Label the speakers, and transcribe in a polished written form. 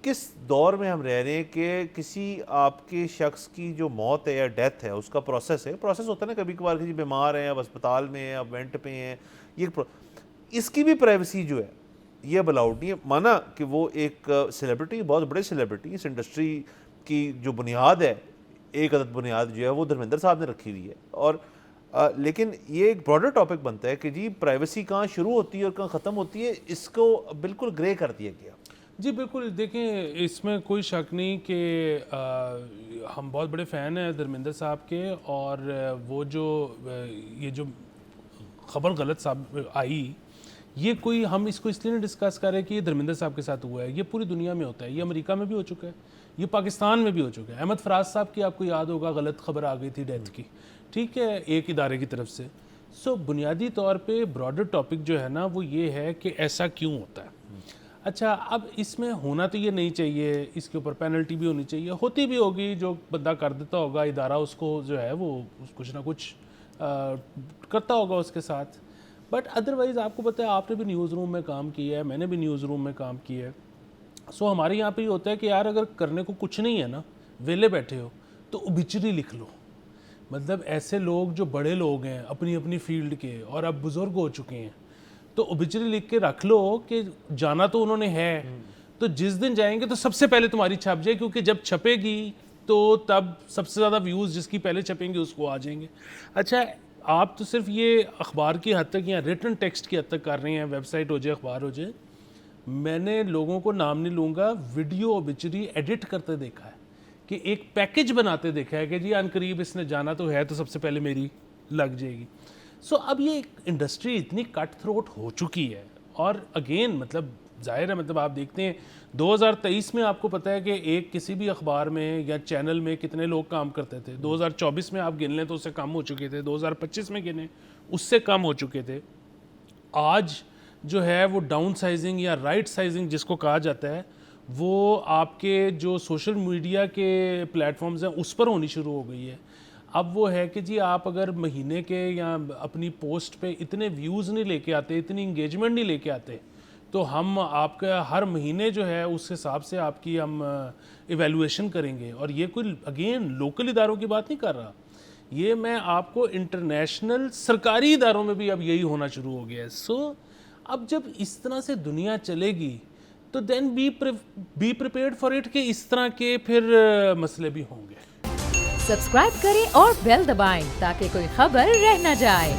Speaker 1: کس دور میں ہم رہ رہے ہیں کہ کسی آپ کے شخص کی جو موت ہے یا ڈیتھ ہے اس کا پروسیس ہوتا ہے نا کبھی کبھار، کسی بیمار ہیں اب اسپتال میں ہیں اب وینٹ پہ ہیں، یہ اس کی بھی پرائیویسی جو ہے یہ اب الاؤڈ نہیں ہے. مانا کہ وہ ایک سیلیبریٹی، بہت بڑے سیلیبریٹی، اس انڈسٹری کی جو بنیاد ہے، ایک عدد بنیاد جو ہے وہ دھرمیندر صاحب نے رکھی ہوئی ہے، اور لیکن یہ ایک براڈر ٹاپک بنتا ہے کہ جی پرائیویسی کہاں شروع ہوتی ہے اور کہاں ختم ہوتی ہے، اس کو بالکل گرے کر دیا گیا.
Speaker 2: جی بالکل، دیکھیں اس میں کوئی شک نہیں کہ ہم بہت بڑے فین ہیں دھرمیندر صاحب کے، اور وہ جو یہ جو خبر غلط صاحب آئی، یہ کوئی ہم اس کو اس لیے نہیں ڈسکس کر رہے کہ یہ دھرمیندر صاحب کے ساتھ ہوا ہے، یہ پوری دنیا میں ہوتا ہے، یہ امریکہ میں بھی ہو چکا ہے، یہ پاکستان میں بھی ہو چکا ہے. احمد فراز صاحب کی آپ کو یاد ہوگا غلط خبر آ گئی تھی ڈیتھ کی، ٹھیک ہے، ایک ادارے کی طرف سے. سو بنیادی طور پہ براڈر ٹاپک جو ہے نا وہ یہ ہے کہ ایسا کیوں ہوتا ہے. اچھا، اب اس میں ہونا تو یہ نہیں چاہیے، اس کے اوپر پینلٹی بھی ہونی چاہیے، ہوتی بھی ہوگی، جو بندہ کر دیتا ہوگا ادارہ اس کو جو ہے وہ کچھ نہ کچھ کرتا ہوگا اس کے ساتھ. بٹ ادروائز آپ کو پتہ ہے، آپ نے بھی نیوز روم میں کام کیا ہے، میں نے بھی نیوز روم میں کام کیا ہے. سو ہمارے یہاں پہ یہ ہوتا ہے کہ یار اگر کرنے کو کچھ نہیں ہے نا، ویلے بیٹھے ہو تو اوبیچری لکھ لو. مطلب ایسے لوگ جو بڑے لوگ ہیں اپنی اپنی فیلڈ کے اور اب بزرگ ہو چکے ہیں، تو اوبیچری لکھ کے رکھ لو کہ جانا تو انہوں نے ہے، تو جس دن جائیں گے تو سب سے پہلے تمہاری چھپ جائے، کیونکہ جب چھپے گی تو تب سب سے زیادہ ویوز جس کی پہلے چھپیں گے اس کو آ جائیں گے. اچھا، آپ تو صرف یہ اخبار کی حد تک یا ریٹن ٹیکسٹ کی حد تک کر رہے ہیں، ویب سائٹ ہو جائے، اخبار ہو جائے. میں نے لوگوں کو نام نہیں لوں گا، ویڈیو اوبیچری ایڈٹ کرتے دیکھا ہے، کہ ایک پیکج بناتے دیکھا ہے کہ جی ان قریب اس نے جانا تو ہے تو سب سے پہلے میری لگ جائے گی. سو اب یہ انڈسٹری اتنی کٹ تھروٹ ہو چکی ہے، اور اگین مطلب ظاہر ہے، مطلب آپ دیکھتے ہیں 2023 میں آپ کو پتہ ہے کہ ایک کسی بھی اخبار میں یا چینل میں کتنے لوگ کام کرتے تھے. 2024 میں آپ گن لیں تو اس سے کم ہو چکے تھے، 2025 میں گنیں اس سے کم ہو چکے تھے. آج جو ہے وہ ڈاؤن سائزنگ یا رائٹ سائزنگ جس کو کہا جاتا ہے، وہ آپ کے جو سوشل میڈیا کے پلیٹ فارمز ہیں اس پر ہونی شروع ہو گئی ہے. اب وہ ہے کہ جی آپ اگر مہینے کے یا اپنی پوسٹ پہ اتنے ویوز نہیں لے کے آتے، اتنی انگیجمنٹ نہیں لے کے آتے، تو ہم آپ کا ہر مہینے جو ہے اس حساب سے آپ کی ہم ایویلویشن کریں گے. اور یہ کوئی اگین لوکل اداروں کی بات نہیں کر رہا، یہ میں آپ کو انٹرنیشنل سرکاری اداروں میں بھی اب یہی ہونا شروع ہو گیا ہے. سو اب جب اس طرح سے دنیا چلے گی تو دین بی پریپیئرڈ فار اٹ کہ اس طرح کے پھر مسئلے بھی ہوں گے.
Speaker 3: سبسکرائب کریں اور بیل دبائیں تاکہ کوئی خبر رہ نہ جائے.